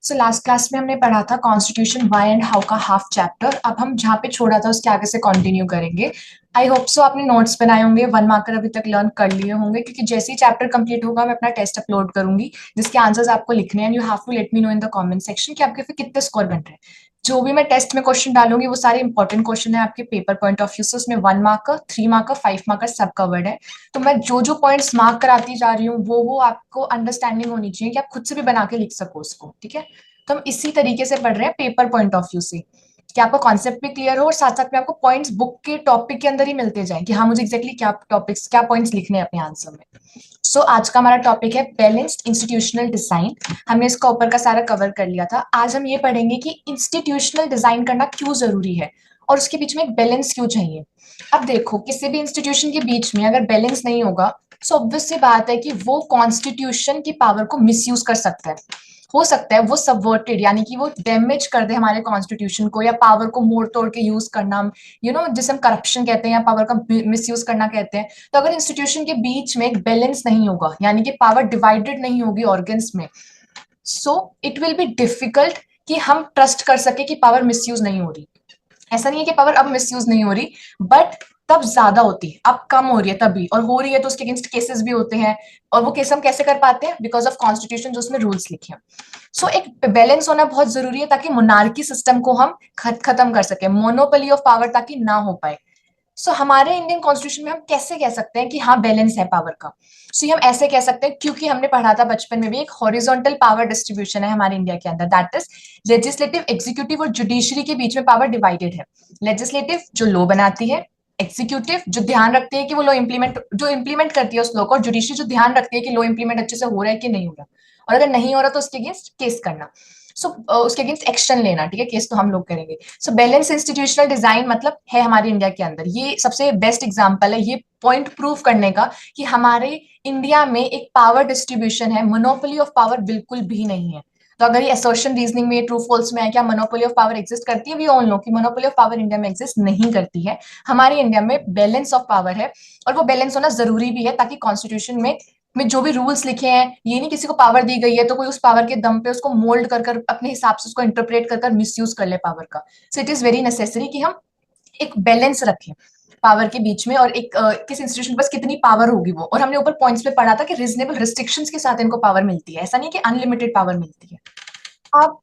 So last class में हमने पढ़ा था कॉन्स्टिट्यूशन व्हाई एंड हाउ का हाफ चैप्टर। अब हम जहाँ पे छोड़ा था उसके आगे से कंटिन्यू करेंगे। आई होप सो आपने नोट्स बनाए होंगे, 1 मार्कर अभी तक लर्न कर लिए होंगे, क्योंकि जैसे ही चैप्टर कंप्लीट होगा मैं अपना टेस्ट अपलोड करूंगी जिसके आंसर्स आपको लिखने हैं। You have to let me know in the comment section कि आपके फिर कितने स्कोर बन रहे हैं। जो भी मैं टेस्ट में क्वेश्चन डालूंगी वो सारे इंपॉर्टेंट क्वेश्चन है आपके पेपर पॉइंट ऑफ व्यू से। उसमें 1 मार्कर, 3 मार्कर, 5 मार्कर सब कवर्ड है। तो मैं जो जो पॉइंट्स मार्क कराती जा रही हूँ वो आपको अंडरस्टैंडिंग होनी चाहिए कि आप खुद से भी बना के लिख सको उसको। ठीक है, तो हम इसी तरीके से पढ़ रहे हैं पेपर पॉइंट ऑफ व्यू से कि आपका कॉन्सेप्ट भी क्लियर हो और साथ साथ में आपको पॉइंट्स बुक के टॉपिक के अंदर ही मिलते जाएं कि हाँ मुझे एग्जैक्टली क्या टॉपिक्स क्या पॉइंट्स लिखने हैं अपने आंसर में। सो आज का हमारा टॉपिक है बैलेंस्ड इंस्टीट्यूशनल डिजाइन। हमने इसका ऊपर का सारा कवर कर लिया था। आज हम ये पढ़ेंगे कि इंस्टीट्यूशनल डिजाइन करना क्यों जरूरी है और उसके बीच में एक बैलेंस क्यों चाहिए। अब देखो, किसी भी इंस्टीट्यूशन के बीच में अगर बैलेंस नहीं होगा तो ऑब्वियस सी बात है कि वो कॉन्स्टिट्यूशन की पावर को मिसयूज कर सकता है। हो सकता है वो सबवर्टेड यानी कि वो डैमेज कर दे हमारे कॉन्स्टिट्यूशन को, या पावर को मोड़ तोड़ के यूज करना, जिसे हम करप्शन कहते हैं या पावर का मिसयूज करना कहते हैं। तो अगर इंस्टीट्यूशन के बीच में एक बैलेंस नहीं होगा यानी कि पावर डिवाइडेड नहीं होगी ऑर्गन्स में, so it will be difficult कि हम ट्रस्ट कर सके कि पावर मिसयूज नहीं हो रही। ऐसा नहीं है कि पावर अब मिसयूज नहीं हो रही, बट तब ज्यादा होती है, अब कम हो रही है तभी, और हो रही है तो उसके अगेंस्ट केसेस भी होते हैं। और वो केस हम कैसे कर पाते हैं? बिकॉज ऑफ कॉन्स्टिट्यूशन जो उसमें रूल्स लिखे हैं। सो एक बैलेंस होना बहुत जरूरी है ताकि मोनार्की सिस्टम को हम खत्म कर सके, मोनोपोली ऑफ पावर ताकि ना हो पाए। सो हमारे इंडियन कॉन्स्टिट्यूशन में हम कैसे कह सकते हैं कि हाँ बैलेंस है पावर का? सो हम ऐसे कह सकते हैं क्योंकि हमने पढ़ा था बचपन में भी, एक हॉरिजॉन्टल पावर डिस्ट्रीब्यूशन है हमारे इंडिया के अंदर, दैट इज लेजिस्लेटिव, एग्जीक्यूटिव और जुडिशरी के बीच में पावर डिवाइडेड है। लेजिस्लेटिव जो लॉ बनाती है, एग्जीक्यूटिव जो ध्यान रखती है कि वो लॉ इम्प्लीमेंट करती है उस लॉ को, और जुडिशरी जो ध्यान रखती है कि लॉ इम्प्लीमेंट अच्छे से हो रहा है कि नहीं हो रहा, और अगर नहीं हो रहा तो उसके अगेंस्ट केस करना। सो उसके अगेंस्ट एक्शन लेना। ठीक है, केस तो हम लोग करेंगे। सो बैलेंस इंस्टीट्यूशनल डिजाइन मतलब है हमारे इंडिया के अंदर, ये सबसे बेस्ट एग्जांपल है ये पॉइंट प्रूव करने का कि हमारे इंडिया में एक पावर डिस्ट्रीब्यूशन है, मोनोपोली ऑफ पावर बिल्कुल भी नहीं है। तो अगर ये असर्शन रीजनिंग में ट्रू फॉल्स में है क्या मोनोपोली ऑफ पावर एग्जिस्ट करती है, वी ऑल नो कि मोनोपोली ऑफ पावर इंडिया में एग्जिस्ट नहीं करती है। हमारे इंडिया में बैलेंस ऑफ पावर है, और वो बैलेंस होना जरूरी भी है ताकि कॉन्स्टिट्यूशन में जो भी रूल्स लिखे हैं, ये नहीं किसी को पावर दी गई है तो कोई उस पावर के दम पे उसको मोल्ड कर अपने हिसाब से उसको इंटरप्रेट कर मिसयूज कर ले पावर का। So it is very necessary कि हम एक बैलेंस रखें पावर के बीच में, और एक किस इंस्टीट्यूशन के पास कितनी पावर होगी वो। और हमने ऊपर पॉइंट्स पे पढ़ा था कि रीजनेबल रिस्ट्रिक्शंस के साथ इनको पावर मिलती है, ऐसा नहीं कि अनलिमिटेड पावर मिलती है। अब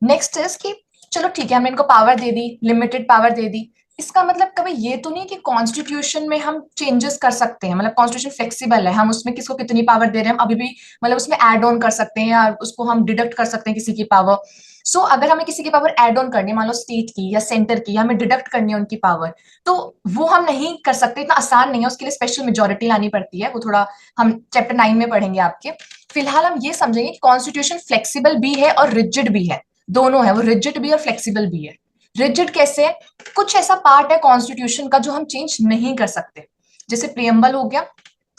नेक्स्ट इज कि चलो ठीक है हमने इनको पावर दे दी, लिमिटेड पावर दे दी, इसका मतलब कभी ये तो नहीं कि कॉन्स्टिट्यूशन में हम चेंजेस कर सकते हैं, मतलब कॉन्स्टिट्यूशन फ्लेक्सिबल है, हम उसमें किसको कितनी पावर दे रहे हैं हम अभी भी मतलब उसमें ऐड ऑन कर सकते हैं, या उसको हम डिडक्ट कर सकते हैं किसी की पावर। सो अगर हमें किसी की पावर ऐड ऑन करनी है, मान लो स्टेट की या सेंटर की, हमें डिडक्ट करनी है उनकी पावर, तो वो हम नहीं कर सकते, इतना आसान नहीं है, उसके लिए स्पेशल मेजोरिटी लानी पड़ती है। वो थोड़ा हम चैप्टर 9 में पढ़ेंगे आपके। फिलहाल हम ये समझेंगे कि कॉन्स्टिट्यूशन फ्लेक्सिबल भी है और रिजिड भी है, दोनों है, वो रिजिड भी और फ्लेक्सिबल भी है। रिजिड कैसे है? कुछ ऐसा पार्ट है कॉन्स्टिट्यूशन का जो हम चेंज नहीं कर सकते, जैसे प्रियम्बल हो गया,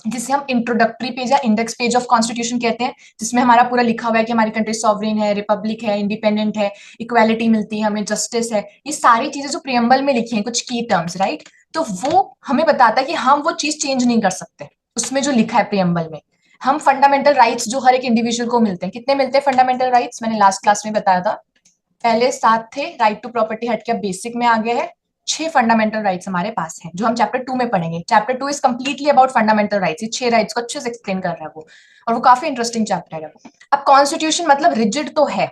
जिसे हम इंट्रोडक्टरी पेज या इंडेक्स पेज ऑफ कॉन्स्टिट्यूशन कहते हैं, जिसमें हमारा पूरा लिखा हुआ है कि हमारी कंट्री सॉवरेन है, रिपब्लिक है, इंडिपेंडेंट है, इक्वालिटी मिलती है हमें, जस्टिस है, ये सारी चीजें जो प्रियम्बल में लिखी हैं, कुछ की टर्म्स, राइट? तो वो हमें बताता है कि हम वो चीज चेंज नहीं कर सकते उसमें जो लिखा है प्रियम्बल में। हम फंडामेंटल राइट्स जो हर एक इंडिविजुअल को मिलते हैं, कितने मिलते हैं फंडामेंटल राइट्स? मैंने लास्ट क्लास में बताया था, पहले 7 थे, राइट टू प्रॉपर्टी हट के अब बेसिक में आ गया है। 6 फंडामेंटल राइट्स हमारे पास हैं जो हम चैप्टर 2 में पढ़ेंगे। Chapter 2 is completely about fundamental rights, ये 6 राइट्स को अच्छे से एक्सप्लेन कर रहा है वो, और वो काफी इंटरेस्टिंग चैप्टर है। अब कॉन्स्टिट्यूशन मतलब रिजिड तो है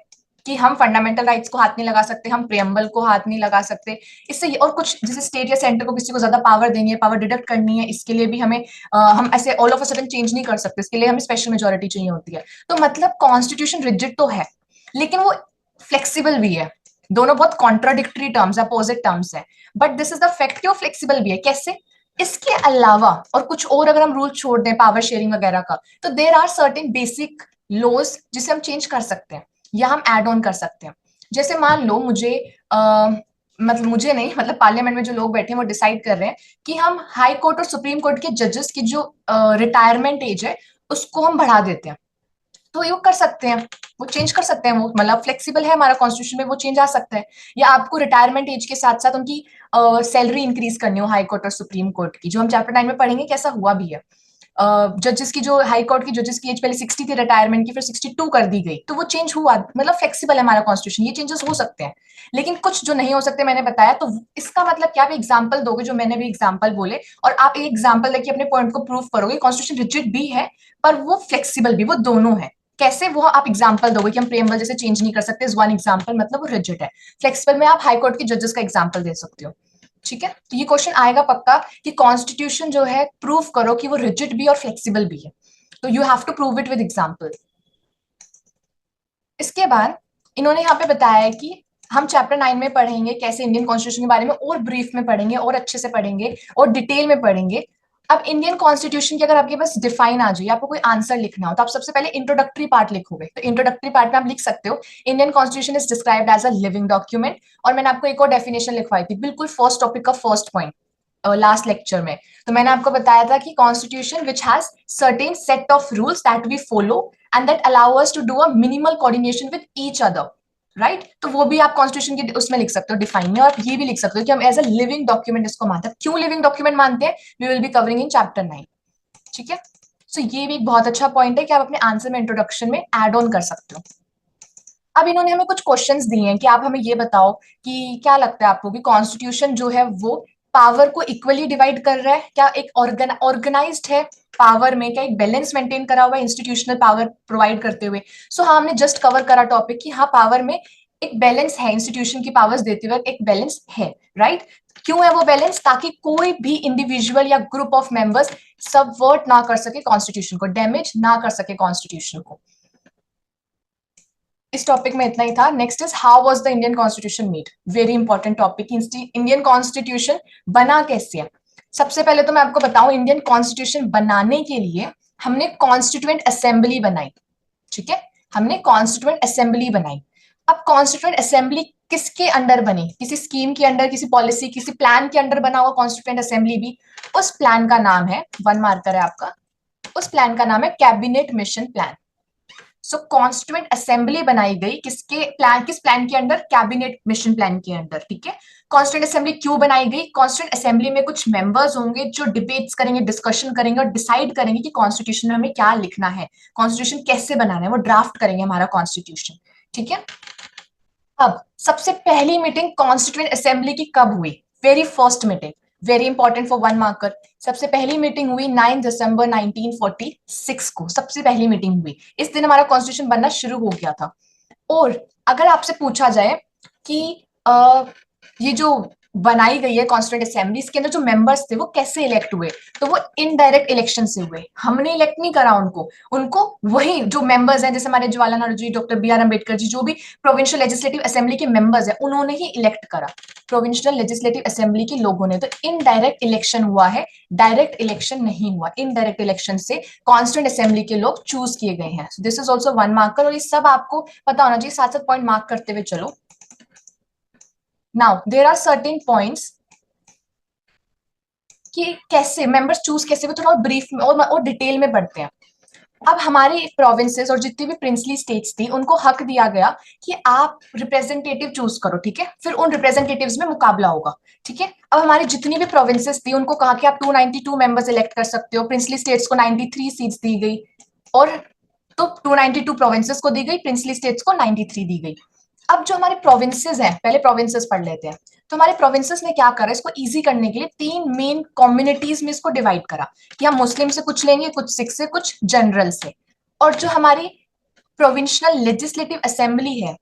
कि हम फंडामेंटल राइट्स को हाथ नहीं लगा सकते, हम प्रियम्बल को हाथ नहीं लगा सकते, इससे और कुछ जैसे स्टेट या सेंटर को किसी को ज्यादा पावर देनी है, पावर डिडक्ट करनी है, इसके लिए भी हमें हम ऐसे all of a sudden change नहीं कर सकते, इसके लिए हमें स्पेशल मेजोरिटी चाहिए होती है। तो मतलब कॉन्स्टिट्यूशन रिजिड तो है, लेकिन वो फ्लेक्सिबल भी है। दोनों बहुत कॉन्ट्राडिक्टरी टर्म्स, अपोजिट टर्म्स है, but this is the fact कि वो फ्लेक्सिबल भी है। कैसे? इसके अलावा और कुछ और अगर हम रूल छोड़ दें पावर शेयरिंग वगैरह का, तो there are certain basic laws जिसे हम चेंज कर सकते हैं या हम एड ऑन कर सकते हैं। जैसे मान लो मुझे मतलब मुझे नहीं, मतलब पार्लियामेंट में जो लोग बैठे हैं वो डिसाइड कर रहे हैं कि हम हाई कोर्ट और सुप्रीम कोर्ट के जजेस की जो रिटायरमेंट एज है उसको हम बढ़ा देते हैं। तो ये वो कर सकते हैं, वो चेंज कर सकते हैं, वो मतलब फ्लेक्सिबल है हमारा कॉन्स्टिट्यूशन में, वो चेंज आ सकता है। या आपको रिटायरमेंट एज के साथ साथ उनकी सैलरी इंक्रीज करनी हो हाई कोर्ट और सुप्रीम कोर्ट की, जो हम चैप्टर 9 में पढ़ेंगे कैसा हुआ भी है, जजेस की जो हाई कोर्ट की जजेस की एज पहले 60 थी रिटायरमेंट की, फिर 62 कर दी गई, तो वो चेंज हुआ, मतलब फ्लेक्सिबल है हमारा कॉन्स्टिट्यूशन, ये चेंजेस हो सकते हैं। लेकिन कुछ जो नहीं हो सकते मैंने बताया, तो इसका मतलब क्या, आप एग्जाम्पल दोगे जो मैंने भी एग्जाम्पल बोले, और आप एक एग्जाम्पल देखिए अपने पॉइंट को प्रूव करोगे, कॉन्स्टिट्यूशन रिजिड भी है पर वो फ्लेक्सिबल भी, वो दोनों है। कैसे, वो आप एग्जाम्पल दोगे कि हम प्रेम्बल जैसे चेंज नहीं कर सकते, इस वन एग्जाम्पल, मतलब वो रिजिड है। फ्लेक्सिबल में आप हाई कोर्ट के जजेस का एग्जाम्पल दे सकते हो। ठीक है, तो ये क्वेश्चन आएगा पक्का कि कॉन्स्टिट्यूशन जो है प्रूव करो कि वो रिजिड भी और फ्लेक्सिबल भी है, तो you have to prove it with example. इसके बाद इन्होंने यहाँ पे बताया है कि हम चैप्टर 9 में पढ़ेंगे कैसे इंडियन कॉन्स्टिट्यूशन के बारे में और ब्रीफ में पढ़ेंगे और अच्छे से पढ़ेंगे और डिटेल में पढ़ेंगे। अब इंडियन कॉन्स्टिट्यूशन की अगर आपके पास डिफाइन आ जाए, आपको कोई आंसर लिखना हो, तो आप सबसे पहले इंट्रोडक्टरी पार्ट लिखोगे। तो इंट्रोडक्टरी पार्ट में आप लिख सकते हो Indian constitution is described as a living document. और मैंने आपको एक और डेफिनेशन लिखवाई थी, बिल्कुल फर्स्ट टॉपिक का फर्स्ट पॉइंट लास्ट लेक्चर में। तो मैंने आपको बताया था कि constitution which has certain set of rules that we follow and that allow us to do a minimal coordination with each other, right. तो वो भी आप कॉन्स्टिट्यूशन के उसमें लिख सकते हो डिफाइन में, और ये भी लिख सकते हो कि हम एज अ लिविंग डॉक्यूमेंट इसको मानते हैं। क्यों लिविंग डॉक्यूमेंट मानते हैं, we will be covering in chapter 9। ठीक है, सो ये भी एक बहुत अच्छा पॉइंट है कि आप अपने आंसर में इंट्रोडक्शन में एड ऑन कर सकते हो। अब इन्होंने हमें कुछ क्वेश्चंस दिए हैं कि आप हमें ये बताओ कि क्या लगता है आपको कि कॉन्स्टिट्यूशन जो है वो पावर को इक्वली डिवाइड कर रहा है, क्या एक ऑर्गेनाइज्ड है पावर में, क्या एक बैलेंस मेंटेन करा हुआ है इंस्टीट्यूशनल पावर प्रोवाइड करते हुए। सो हाँ, हमने जस्ट कवर करा टॉपिक कि हाँ पावर में एक बैलेंस है, इंस्टीट्यूशन की पावर्स देते हुए एक बैलेंस है, राइट। क्यों है वो बैलेंस, ताकि कोई भी इंडिविजुअल या ग्रुप ऑफ मेंबर्स सबवर्ट ना कर सके कॉन्स्टिट्यूशन को, डैमेज ना कर सके कॉन्स्टिट्यूशन को। इस टॉपिक में इतना ही था। Next is how was the Indian constitution made, very important topic. Indian constitution बना कैसे है। सबसे पहले तो मैं आपको बताऊं, इंडियन कॉन्स्टिट्यूशन बनाने के लिए हमने कॉन्स्टिट्यूएंट असेंबली बनाई। ठीक है, हमने कॉन्स्टिट्यूएंट असेंबली बनाई। अब कॉन्स्टिट्यूएंट असेंबली किसके अंडर बनी, किसी स्कीम के अंडर, किसी पॉलिसी, किसी प्लान के अंडर बना हुआ कॉन्स्टिट्यूएंट असेंबली भी। उस प्लान का नाम है, वन मार्कर है आपका, उस प्लान का नाम है कैबिनेट मिशन प्लान। सो कॉन्स्टिट्यूएंट असेंबली बनाई गई किसके प्लान, किस प्लान के अंडर, कैबिनेट मिशन प्लान के अंडर। ठीक है, कॉन्स्टिट्यूएंट असेंबली क्यों बनाई गई, कॉन्स्टिट्यूएंट असेंबली में कुछ मेंबर्स होंगे जो डिबेट्स करेंगे, डिस्कशन करेंगे और डिसाइड करेंगे कि कॉन्स्टिट्यूशन में हमें क्या लिखना है, कॉन्स्टिट्यूशन कैसे बनाना है, वो ड्राफ्ट करेंगे हमारा कॉन्स्टिट्यूशन। ठीक है, अब सबसे पहली मीटिंग कॉन्स्टिट्यूएंट असेंबली की कब हुई, very first meeting, very important for one marker. सबसे पहली मीटिंग हुई 9 दिसंबर 1946 को, सबसे पहली मीटिंग हुई। इस दिन हमारा कॉन्स्टिट्यूशन बनना शुरू हो गया था। और अगर आपसे पूछा जाए कि ये जो बनाई गई है कॉन्स्टिट्यूएंट असेंबली, इसके अंदर जो मेंबर्स थे वो कैसे इलेक्ट हुए, तो वो इनडायरेक्ट इलेक्शन से हुए। हमने इलेक्ट नहीं करा उनको, उनको वही जो मेंबर्स हैं, जैसे हमारे जवाहरलाल नेहरू जी, डॉक्टर बी आर अम्बेडकर जी, जो भी प्रोविंशियल लेजिस्लेटिव असेंबली के मेंबर्स हैं, उन्होंने ही इलेक्ट करा, प्रोविंशियल लेजिस्लेटिव असेंबली के लोगों ने। तो इनडायरेक्ट इलेक्शन हुआ है, डायरेक्ट इलेक्शन नहीं हुआ। इनडायरेक्ट इलेक्शन से कॉन्स्टिट्यूएंट असेंबली के लोग चूज किए गए हैं। This is also one marker, और ये सब आपको पता होना चाहिए, साथ साथ पॉइंट मार्क करते हुए चलो। Now there are certain points कि कैसे मेंबर्स चूज कैसे, वो थोड़ा ब्रीफ में और डिटेल में पढ़ते हैं। अब हमारे प्रोविंसेस और जितनी भी प्रिंसली स्टेट्स थी, उनको हक दिया गया कि आप रिप्रेजेंटेटिव चूज करो। ठीक है, फिर उन रिप्रेजेंटेटिव्स में मुकाबला होगा। ठीक है, अब हमारी जितनी भी प्रोविंसेस थी उनको कहा कि आप 292 मेंबर्स इलेक्ट कर सकते हो। प्रिंसली स्टेट्स को 93 सीट्स दी गई, और तो 292 प्रोविंसेस को दी गई, प्रिंसली स्टेट्स को 93 दी गई। अब जो हमारे प्रोविंसेस हैं, पहले प्रोविंसेस पढ़ लेते हैं। तो हमारे प्रोविंसेस ने क्या करा, इसको इजी करने के लिए तीन मेन कम्युनिटीज में इसको डिवाइड करा कि हम मुस्लिम से कुछ लेंगे, कुछ सिख से, कुछ जनरल से। और जो हमारी प्रोविंशियल लेजिस्लेटिव असेंबली है,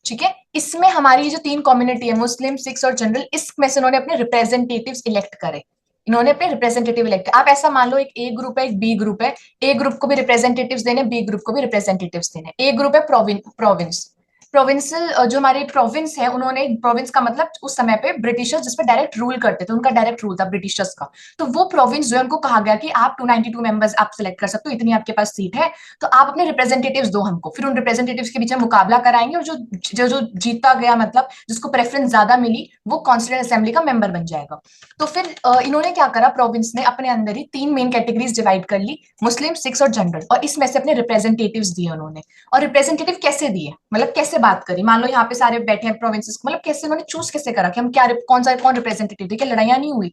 ठीक है, इसमें हमारी जो तीन कम्युनिटी है, मुस्लिम, सिख्स और जनरल, इसमें से उन्होंने अपने रिप्रेजेंटेटिव्स इलेक्ट करे। इन्होंने अपने रिप्रेजेंटेटिव इलेक्ट, आप ऐसा मान लो एक ए ग्रुप है, एक बी ग्रुप है। ए ग्रुप को भी रिप्रेजेंटेटिव्स देने, बी ग्रुप को भी रिप्रेजेंटेटिव्स देने। ए ग्रुप है प्रोविंस, प्रोविंशियल जो हमारे प्रोविंस है, उन्होंने, प्रोविंस का मतलब उस समय पे ब्रिटिशर्स जिसपे डायरेक्ट रूल करते थे, उनका डायरेक्ट रूल था ब्रिटिशर्स का। तो वो प्रोविंस जो है उनको कहा गया कि आप 292 मेंबर्स आप सिलेक्ट कर सकते हो, इतनी आपके पास सीट है, तो आप अपने रिप्रेजेंटेटिव्स दो हमको। फिर उन रिप्रेजेंटेटिव्स के बीच में मुकाबला कराएंगे, और जो जो जो जीता गया, मतलब जिसको प्रेफरेंस ज्यादा मिली, वो कॉन्स्टिट्यूएंट असेंबली का मेंबर बन जाएगा। तो फिर इन्होंने क्या करा, प्रोविंस ने अपने अंदर ही तीन मेन कैटेगरीज डिवाइड कर ली, मुस्लिम, सिख्स और जनरल, और इसमें से अपने रिप्रेजेंटेटिव्स दिए उन्होंने। और रिप्रेजेंटेटिव कैसे दिए, मतलब कैसे बात करी, मान लो यहाँ पे सारे बैठे हैं प्रोविंसेस, मतलब कैसे उन्होंने चूज कैसे करा कि हम क्या, कौन रिप्रेजेंटेटिव, क्या लड़ाइयां नहीं हुई।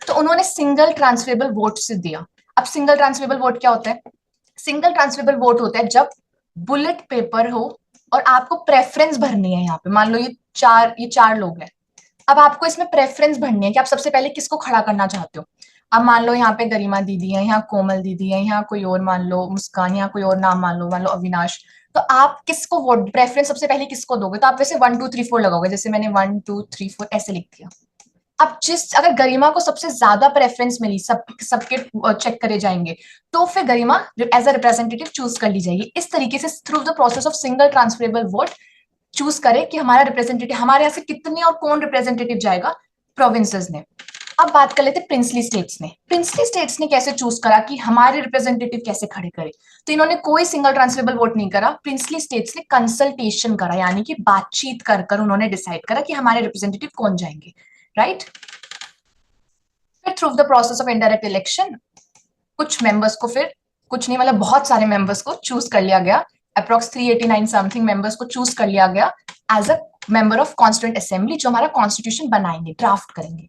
तो उन्होंने सिंगल ट्रांसफरेबल वोट से दिया। अब सिंगल ट्रांसफरेबल वोट क्या होता है? सिंगल ट्रांसफरेबल वोट होता है जब बुलेट पेपर हो और आपको प्रेफरेंस भरनी है। यहाँ पे मान लो ये चार लोग हैं, अब आपको इसमें प्रेफरेंस भरनी है कि आप सबसे पहले किसको खड़ा करना चाहते हो। अब मान लो यहाँ पे गरिमा दीदी है, यहाँ कोमल दीदी है, यहाँ कोई और मान लो मुस्कान, यहाँ कोई और नाम मान लो अविनाश। तो आप किसको वोट प्रेफरेंस सबसे पहले किसको दोगे? तो आप वैसे 1 2 3 4 लगाओगे, जैसे मैंने 1 2 3 4 ऐसे लिख दिया। अब अगर गरिमा को सबसे ज्यादा प्रेफरेंस मिली, सबके चेक करे जाएंगे, तो फिर गरिमा एज अ रिप्रेजेंटेटिव चूज कर ली जाएगी। इस तरीके से through the process of single transferable vote choose करे कि हमारा रिप्रेजेंटेटिव, हमारे यहाँ से कितने और कौन रिप्रेजेंटेटिव जाएगा प्रोविंसेस ने। अब बात कर लेते हैं प्रिंसली स्टेट्स ने। प्रिंसली स्टेट्स ने कैसे चूज करा कि हमारे रिप्रेजेंटेटिव कैसे खड़े करे? तो इन्होंने कोई सिंगल ट्रांसफरेबल वोट नहीं करा। प्रिंसली स्टेट्स ने कंसल्टेशन करा, यानी कि बातचीत कर कर उन्होंने डिसाइड करा कि हमारे रिप्रेजेंटेटिव कौन जाएंगे, राइट। फिर through the process of indirect election कुछ मेंबर्स को, फिर कुछ नहीं मतलब बहुत सारे मेंबर्स को चूज कर लिया गया। अप्रोक्स 389 समथिंग मेंबर्स को चूज कर लिया गया as a member of constituent assembly, जो हमारा कॉन्स्टिट्यूशन बनाएंगे, ड्राफ्ट करेंगे।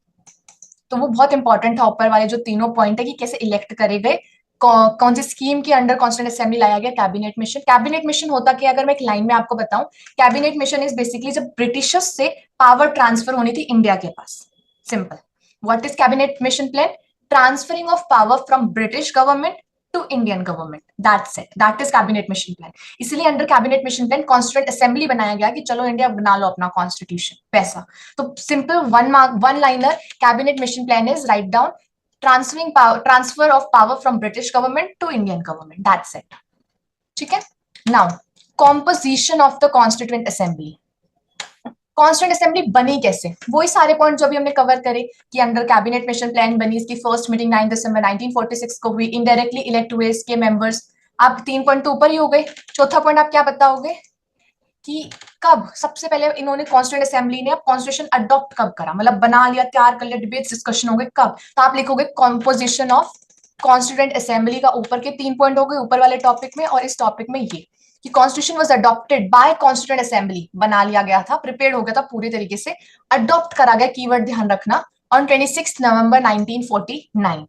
तो वो बहुत इंपॉर्टेंट था, ऊपर वाले जो तीनों पॉइंट है कि कैसे इलेक्ट करे गए, कौन सी स्कीम के अंडर कॉन्स्टिट्यूएंट असेंबली लाया गया। Cabinet mission. कैबिनेट मिशन होता क्या, अगर मैं एक लाइन में आपको बताऊं, कैबिनेट मिशन इज बेसिकली जब ब्रिटिशर्स से पावर ट्रांसफर होनी थी इंडिया के पास। Simple. What is cabinet mission plan? Transferring of power from British government to Indian government, that's it, that is cabinet mission plan. इसलिए under cabinet mission plan constituent assembly बनाया गया कि चलो India बना लो अपना कॉन्स्टिट्यूशन, पैसा। तो simple one liner cabinet mission plan is write down transfer of power from British government to Indian government, that's it. ठीक है। Now composition of the constituent assembly. Constituent assembly बनी कैसे? वही सारे पॉइंट जो भी हमने कवर करे कि अंडर कैबिनेट मिशन प्लान बनी, इसकी फर्स्ट मीटिंग 9 दिसंबर 1946 को हुई, इनडायरेक्टली इलेक्ट हुए इसके मेंबर्स। आप 3 पॉइंट तो ऊपर ही हो गए। चौथा पॉइंट आप क्या बताओगे कि कब सबसे पहले इन्होंने कॉन्स्टिट्यूएंट असेंबली ने अब कॉन्स्टिट्यूशन अडॉप्ट कब करा, मतलब बना लिया, तैयार कर लिया, डिबेट्स डिस्कशन हो गए कब? तो आप लिखोगे कॉम्पोजिशन ऑफ कॉन्स्टिट्यूएंट असेंबली का ऊपर के 3 पॉइंट हो गए ऊपर वाले टॉपिक में, और इस टॉपिक में ये कि constitution was adopted by constituent assembly, बना लिया गया था, प्रिपेयर हो गया था पूरी तरीके से, अडॉप्ट करा गया, कीवर्ड ध्यान रखना, ऑन 26 नवंबर 1949।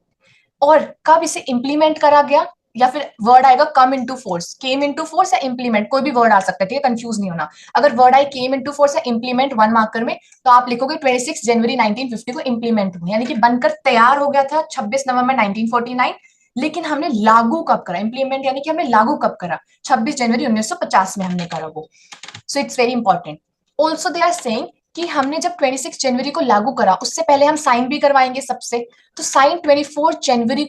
और कब इसे इंप्लीमेंट करा गया, या फिर वर्ड आएगा come into force, came into force या इंप्लीमेंट, कोई भी वर्ड आ सकता है, ठीक है, कंफ्यूज नहीं होना। अगर वर्ड आए केम इनटू फोर्स या इंप्लीमेंट 1 मार्कर में, तो आप लिखोगे 26 जनवरी 1950 को इंप्लीमेंट हुआ, यानी कि बनकर तैयार हो गया था 26 नवंबर 1949। लेकिन हमने लागू कब करा? इंप्लीमेंट यानी कि हमने लागू कब करा? 26 जनवरी 1950 में हमने करा वो। So it's very important. Also they are saying कि हमने जब 26 जनवरी को लागू करा, उससे पहले हम साइन भी करवाएंगे सबसे। तो साइन 24 जनवरी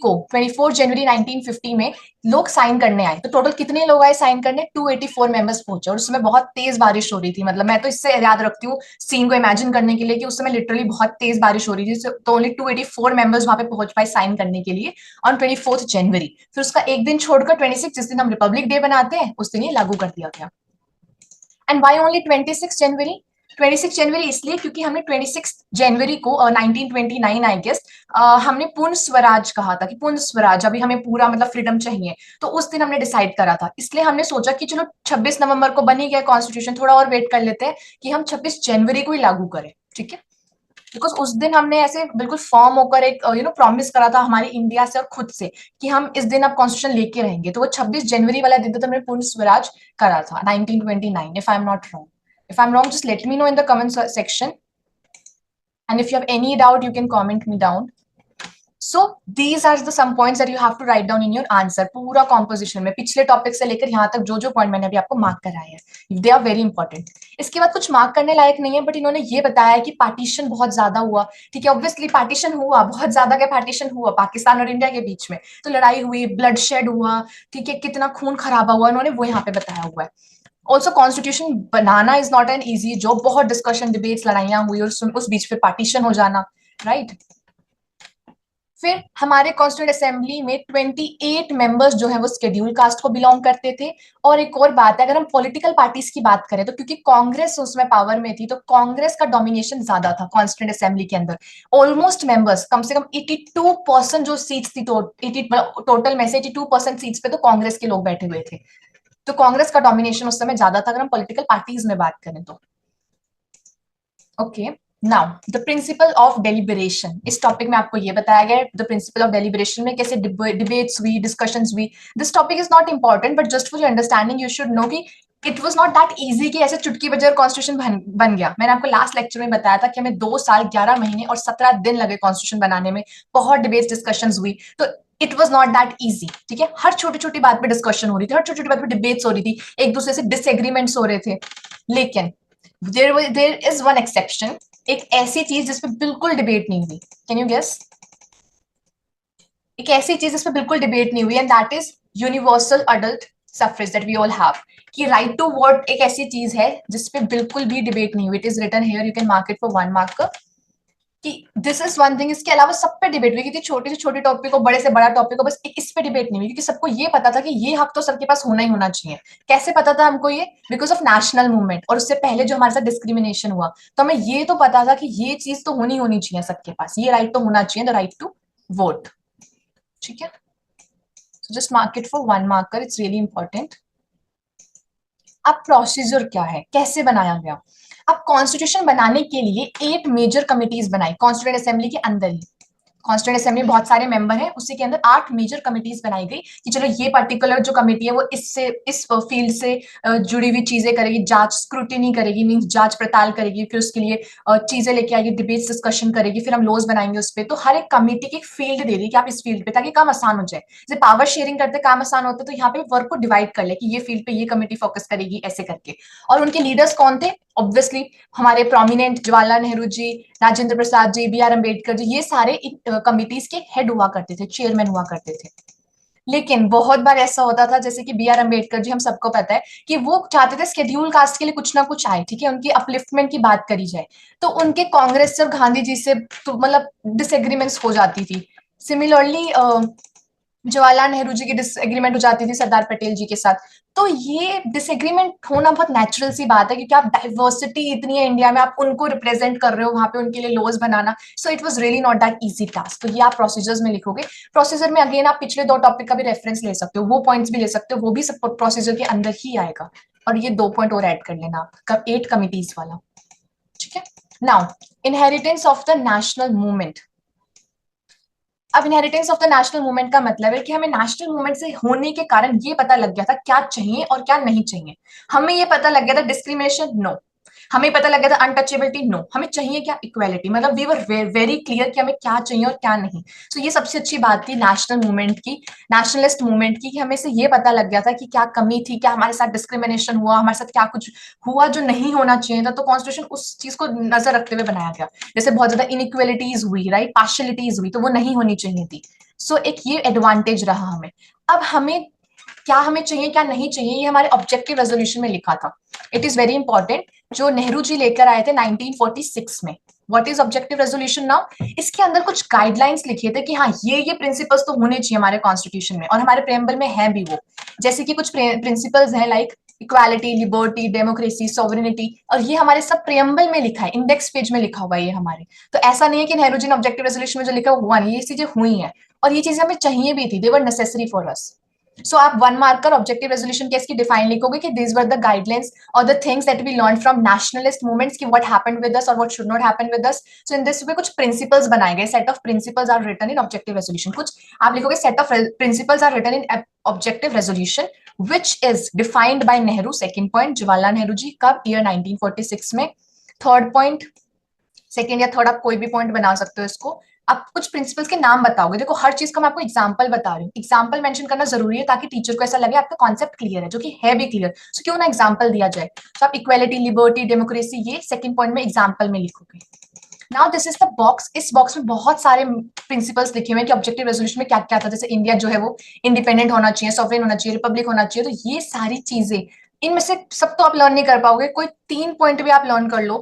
1950 में लोग साइन करने आए। तो टोटल कितने लोग आए साइन करने? 284 मेंबर्स पहुंचे, और उसमें बहुत तेज बारिश हो रही थी। मतलब मैं तो इससे याद रखती हूँ सीन को इमेजिन करने के लिए कि उस समय लिटरली बहुत तेज बारिश हो रही थी। तो ओनली 284 मेंबर्स वहां पे पहुंच पाए साइन करने के लिए ऑन 24 जनवरी। फिर उसका एक दिन छोड़कर 26, जिस दिन हम रिपब्लिक डे बनाते हैं, उस दिन ये लागू कर दिया गया। एंड वाई ओनली 26 जनवरी? 26 जनवरी इसलिए क्योंकि हमने 26 जनवरी को 1929 आई गेस, हमने पूर्ण स्वराज कहा था कि पूर्ण स्वराज, अभी हमें पूरा मतलब फ्रीडम चाहिए। तो उस दिन हमने डिसाइड करा था, इसलिए हमने सोचा कि चलो 26 नवंबर को बनी गया कॉन्स्टिट्यूशन, थोड़ा और वेट कर लेते हैं कि हम 26 जनवरी को ही लागू करें, ठीक है। बिकॉज उस दिन हमने ऐसे बिल्कुल फॉर्म होकर एक प्रॉमिस करा था हमारी इंडिया से और खुद से कि हम इस दिन अब कॉन्स्टिट्यूशन लेके रहेंगे। तो वो 26 जनवरी वाला दिन तो हमने पूर्ण स्वराज करा था 1929, if I am not wrong. If I am wrong just let me know in the comment section, and if you have any doubt you can comment me down. So these are the some points that you have to write down in your answer. पूरा composition में पिछले topic से लेकर यहाँ तक जो जो point मैंने अभी आपको मार्क कराए हैं, दे आर वेरी इंपॉर्टेंट। इसके बाद कुछ मार्क करने लायक नहीं है, बट इन्होंने ये बताया कि पार्टीशन बहुत ज्यादा हुआ, ठीक है। ऑब्वियसली पार्टीशन हुआ, बहुत ज्यादा क्या पार्टीशन हुआ पाकिस्तान और इंडिया के बीच में, तो लड़ाई हुई, ब्लड शेड हुआ, ठीक है, कितना खून खराबा हुआ, उन्होंने वो यहाँ पे बताया हुआ है। Also constitution banana is not an easy job, बहुत डिस्कशन डिबेट्स लड़ाइयां हुई, और उस बीच पे पार्टीशन हो जाना, राइट। फिर हमारे कॉन्स्टिट्यूंट असेंबली में 28 मेंबर्स जो है वो शेड्यूल कास्ट को बिलोंग करते थे। और एक और बात है, अगर हम पॉलिटिकल पार्टीज की बात करें तो क्योंकि कांग्रेस उसमें पावर में थी, तो कांग्रेस का डोमिनेशन ज्यादा था कॉन्स्टिट्यूंट असेंबली के अंदर। ऑलमोस्ट मेंबर्स कम से कम 82% जो सीट्स थी, टोटल में से 82% सीट्स पे तो कांग्रेस के लोग बैठे हुए थे। तो कांग्रेस का डोमिनेशन उस समय ज्यादा था, अगर हम पॉलिटिकल पार्टीज में बात करें तो। Okay, now the principle of deliberation, इस टॉपिक में आपको ये बताया गया है द प्रिंसिपल ऑफ डेलिबरेशन में कैसे डिबेट्स हुई, डिस्कशंस हुई. This topic is not important but just for your understanding you should know कि it was not that easy कि ऐसे चुटकी बजाए कॉन्स्टिट्यूशन बन गया. मैंने आपको लास्ट लेक्चर में बताया था कि हमें 2 साल 11 महीने और 17 दिन लगे कॉन्स्टिट्यूशन बनाने में. बहुत डिबेट्स डिस्कशंस हुई. तो it was not that easy. ठीक है, हर छोटी छोटी बात पे डिस्कशन हो रही थी, हर छोटी छोटी बात पे डिबेट्स हो रही थी, एक दूसरे से डिसएग्रीमेंट्स हो रहे थे. लेकिन देयर इज वन एक्सेप्शन, एक ऐसी चीज जिसपे बिल्कुल डिबेट नहीं हुई. Can you guess? एक ऐसी चीज जिसपे बिल्कुल डिबेट नहीं हुई and that is universal adult suffrage that we all have. कि राइट टू वोट एक ऐसी चीज है जिसपे बिल्कुल भी डिबेट नहीं हुई. It is written here, you can mark it for 1 mark कि दिस इज वन थिंग. इसके अलावा सब पे डिबेट हुई. किसी छोटे से छोटे टॉपिक को, बड़े से बड़ा टॉपिक को, बस एक इस पे डिबेट नहीं हुई क्योंकि सबको ये पता था कि ये हक तो सबके पास होना ही होना चाहिए. कैसे पता था हमको ये? Because of national movement. और उससे पहले जो हमारे साथ डिस्क्रिमिनेशन हुआ तो हमें ये तो पता था कि ये चीज तो होनी होनी चाहिए सबके पास, ये राइट तो होना चाहिए, द राइट टू वोट. ठीक है, so just mark it for 1 marker, it's really important. अब प्रोसीजर क्या है, कैसे बनाया गया? अब कॉन्स्टिट्यूशन बनाने के लिए 8 मेजर कमिटीज बनाई कॉन्स्टिट्यूएंट असेंबली के अंदर ही. कॉन्स्टिट्यूएंट असेंबली में बहुत सारे मेंबर हैं, उसी के अंदर 8 मेजर कमिटीज बनाई गई कि चलो ये पर्टिकुलर जो कमेटी है वो इससे इस फील्ड से जुड़ी हुई चीजें करेगी, जांच स्क्रूटिनी करेगी, मींस जांच पड़ताल करेगी, फिर उसके लिए चीजें लेके आएगी, डिबेट्स डिस्कशन करेगी, फिर हम लॉज बनाएंगे उस पर. तो हर एक कमेटी की एक फील्ड दे दी कि आप इस फील्ड पे, ताकि काम आसान हो जाए. जैसे पावर शेयरिंग करते काम आसान होता है, तो यहाँ पे वर्क को डिवाइड कर ले कि ये फील्ड पे ये कमेटी फोकस करेगी ऐसे करके. और उनके लीडर्स कौन थे? ऑब्वियसली हमारे prominent Jawaharlal Nehru ji, Rajendra Prasad ji, B R Ambedkar ji, ये सारे कमिटीज के हेड हुआ करते थे, चेयरमैन हुआ करते थे. लेकिन बहुत बार ऐसा होता था, जैसे कि बी आर अम्बेडकर जी, हम सबको पता है कि वो चाहते थे शेड्यूल कास्ट के लिए कुछ ना कुछ आए. ठीक है, उनकी अपलिफ्टमेंट की बात करी जाए तो उनके कांग्रेस से और गांधी जी से तो मतलब डिसएग्रीमेंट्स हो जाती थी. सिमिलरली जवाहरलाल नेहरू जी की डिसएग्रीमेंट हो जाती थी सरदार पटेल जी के साथ. तो ये डिसएग्रीमेंट होना बहुत नेचुरल सी बात है क्योंकि आप डाइवर्सिटी इतनी है इंडिया में, आप उनको रिप्रेजेंट कर रहे हो वहां पे, उनके लिए लॉज बनाना. So it was really not that easy task. तो ये आप प्रोसीजर्स में लिखोगे. प्रोसीजर में अगेन आप पिछले 2 टॉपिक का भी रेफरेंस ले सकते हो, वो पॉइंट्स भी ले सकते हो, वो भी सब प्रोसीजर के अंदर ही आएगा. और ये 2 पॉइंट और ऐड कर लेना आप 8 कमिटीज वाला. ठीक है, now inheritance of the national movement. अब inheritance of the national movement का मतलब है कि हमें नेशनल मूवमेंट से होने के कारण ये पता लग गया था क्या चाहिए और क्या नहीं चाहिए. हमें ये पता लग गया था डिस्क्रिमिनेशन नो, हमें पता लग गया था अनटचेबिलिटी नो, हमें चाहिए क्या? इक्वालिटी. मतलब वी वर वेरी क्लियर कि हमें क्या चाहिए और क्या नहीं. सो ये सबसे अच्छी बात थी नेशनल मूवमेंट की, नेशनलिस्ट मूवमेंट की, कि हमें से ये पता लग गया था कि क्या कमी थी, क्या हमारे साथ डिस्क्रिमिनेशन हुआ, हमारे साथ क्या कुछ हुआ जो नहीं होना चाहिए था. तो कॉन्स्टिट्यूशन उस चीज को नजर रखते हुए बनाया गया. जैसे बहुत ज्यादा इनइक्वेलिटीज हुई, राइट, पार्शियलिटीज हुई, तो वो नहीं होनी चाहिए थी. सो एक ये एडवांटेज रहा हमें. अब हमें क्या हमें चाहिए क्या नहीं चाहिए, ये हमारे ऑब्जेक्टिव रेजोल्यूशन में लिखा था. इट इज वेरी इंपॉर्टेंट, जो नेहरू जी लेकर आए थे 1946 में. What is objective resolution now? इसके अंदर कुछ गाइडलाइंस लिखे थे कि हाँ ये प्रिंसिपल्स तो होने चाहिए हमारे कॉन्स्टिट्यूशन में, और हमारे प्रेम्बल में है भी वो. जैसे कि कुछ प्रिंसिपल्स हैं like equality, liberty, democracy, sovereignty, और ये हमारे सब प्रेम्बल में लिखा है, इंडेक्स पेज में लिखा हुआ है ये हमारे. तो ऐसा नहीं है कि नेहरू जी ने ऑब्जेक्टिव रेजोल्यूशन में जो लिखा हुआ नहीं, ये चीजें हुई हैं और ये चीजें हमें चाहिए भी थी, दे वर नेसेसरी फॉर अस. सो आप 1 मार्कर ऑब्जेक्टिव रेजोल्यूशन के इसकी डिफाइन लिखोगे कि दिस वर द गाइडलाइंस और the things that we learn from nationalist movements कि व्हाट हैपेंड विद अस और what should not happen with us. So in this way कुछ principles बनाए गए, set of principles are written in objective resolution. कुछ आप लिखोगे set of principles are written in objective resolution which is defined by Nehru. Second point Jawaharlal Nehru ji, कब? Year 1946 में. Third point, second या third आप कोई भी पॉइंट बना सकते हो इसको. आप कुछ प्रिंसिपल्स के नाम बताओगे. देखो हर चीज का मैं आपको एग्जांपल बता रही हूँ, एग्जांपल मेंशन करना जरूरी है ताकि टीचर को ऐसा लगे आपका कॉन्सेप्ट क्लियर है, जो कि है भी क्लियर. सो क्यों ना एग्जांपल दिया जाए. तो आप इक्वालिटी, लिबर्टी, डेमोक्रेसी, ये सेकंड पॉइंट में एग्जांपल में लिखोगे. Now this is the box. इस बॉक्स में बहुत सारे प्रिंसिपल्स लिखे हुए हैं कि ऑब्जेक्टिव रेजोल्यूशन में क्या क्या था. जैसे इंडिया जो है वो इंडिपेंडेंट होना चाहिए, सॉवरेन होना चाहिए, रिपब्लिक होना चाहिए. तो ये सारी चीजें, इनमें से सब तो आप लर्न नहीं कर पाओगे, कोई 3 पॉइंट भी आप लर्न कर लो,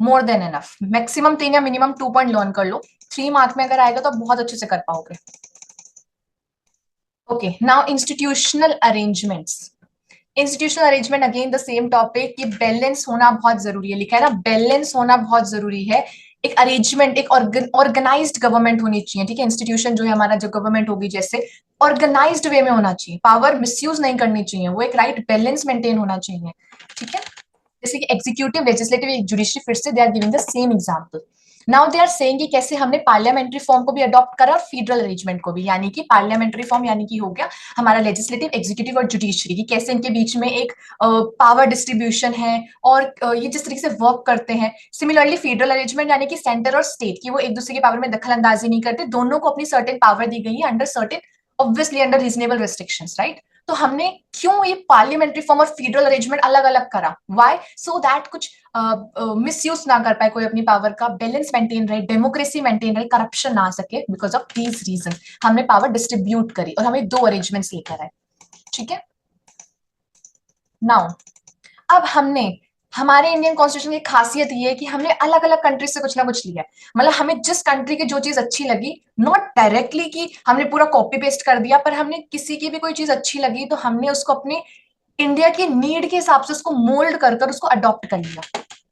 मोर देन एनफ. मैक्सिमम 3 या मिनिमम 2 पॉइंट लर्न कर लो. 3 मार्क में अगर आएगा तो बहुत अच्छे से कर पाओगे. Okay, now institutional arrangements. Institutional arrangement again the same topic कि बैलेंस होना बहुत जरूरी है. लिखा है ना, बैलेंस होना बहुत जरूरी है. एक अरेंजमेंट, एक ऑर्गेनाइज्ड गवर्नमेंट होनी चाहिए. ठीक है, इंस्टीट्यूशन जो है हमारा, जो गवर्नमेंट होगी जैसे ऑर्गेनाइज्ड वे में होना चाहिए. पावर मिसयूज नहीं करनी चाहिए, वो एक राइट बैलेंस मेंटेन होना चाहिए. ठीक है, जैसे कि एग्जीक्यूटिव, लेजिस्लेटिव, जुडिशरी, फिर से they are giving the same example. Now they are saying कि कैसे हमने पार्लियामेंट्री फॉर्म को भी अडॉप्ट करा और फेडरल अरेंजमेंट को भी, यानी कि पार्लियामेंट्री फॉर्म यानी कि हो गया हमारा लेजिस्लेटिव, एग्जीक्यूटिव और जुडिशरी की कैसे इनके बीच में एक पावर डिस्ट्रीब्यूशन है और ये जिस तरीके से वर्क करते हैं। सिमिलरली फेडरल अरेंजमेंट यानी कि सेंटर और स्टेट की वो एक दूसरे के पावर में दखल अंदाजी नहीं करते, दोनों को अपनी सर्टेन पावर दी गई है under certain, obviously under reasonable restrictions, right. तो हमने क्यों ये पार्लियामेंट्री फॉर्म और फेडरल अरेंजमेंट अलग अलग करा? व्हाई? सो दैट कुछ मिसयूज ना कर पाए कोई अपनी पावर का, बैलेंस मेंटेन रहे, डेमोक्रेसी मेंटेन रहे, करप्शन ना आ सके। बिकॉज ऑफ दीज रीजन हमने पावर डिस्ट्रीब्यूट करी और हमें दो अरेंजमेंट्स लेकर आए, ठीक है। नाउ अब हमने हमारे इंडियन कॉन्स्टिट्यूशन की खासियत ये है कि हमने अलग अलग कंट्री से कुछ ना कुछ लिया है। मतलब हमें जिस कंट्री की जो चीज अच्छी लगी, नॉट डायरेक्टली कि हमने पूरा कॉपी पेस्ट कर दिया, पर हमने किसी की भी कोई चीज अच्छी लगी तो हमने उसको अपने इंडिया की नीड के हिसाब से उसको मोल्ड कर कर उसको अडॉप्ट कर लिया,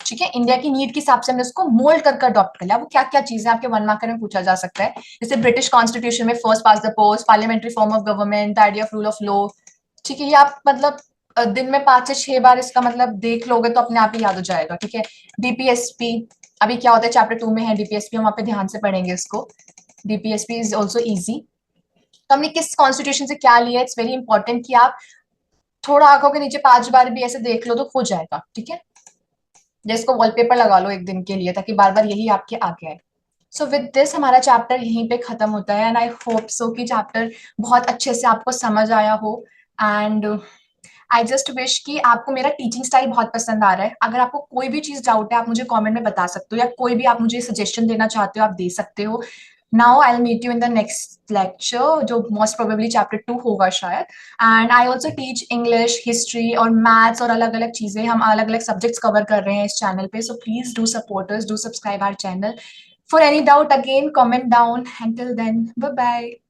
ठीक है। इंडिया की नीड के हिसाब से हमने उसको मोल्ड कर अडॉप्ट कर लिया। वो क्या क्या चीजें आपके 1 मार्कर में पूछा जा सकता है, जैसे ब्रिटिश कॉन्स्टिट्यूशन में first pass the post, parliamentary form of government, the idea of rule of law, ठीक है। ये आप मतलब दिन में 5 से 6 बार इसका मतलब देख लोगे तो अपने आप ही याद हो जाएगा, ठीक है। डीपीएसपी अभी क्या होता है, चैप्टर 2 में है डीपीएसपी, हम वहां पे ध्यान से पढ़ेंगे इसको। DPSP is also easy. तो हमने किस कॉन्स्टिट्यूशन से क्या लिया, इट्स वेरी इंपॉर्टेंट कि आप थोड़ा आंखों के नीचे 5 बार भी ऐसे देख लो तो हो जाएगा, ठीक है। जैसे इसको वॉलपेपर लगा लो एक दिन के लिए ताकि बार बार यही आपके आगे आए। सो विद दिस हमारा चैप्टर यहीं पे खत्म होता है एंड आई होप सो कि चैप्टर बहुत अच्छे से आपको समझ आया हो। एंड आई जस्ट विश कि आपको मेरा टीचिंग स्टाइल बहुत पसंद आ रहा है। अगर आपको कोई भी चीज डाउट है आप मुझे कमेंट में बता सकते हो, या कोई भी आप मुझे सजेशन देना चाहते हो आप दे सकते हो। Now I will meet you in the next lecture, जो मोस्ट प्रोबेबली चैप्टर 2 होगा शायद। And I also teach English, history और मैथ्स और अलग अलग चीजें, हम अलग अलग सब्जेक्ट्स कवर कर रहे हैं इस चैनल पे। So please do support us, do subscribe our channel. For any doubt, again, comment down. Until then, bye bye.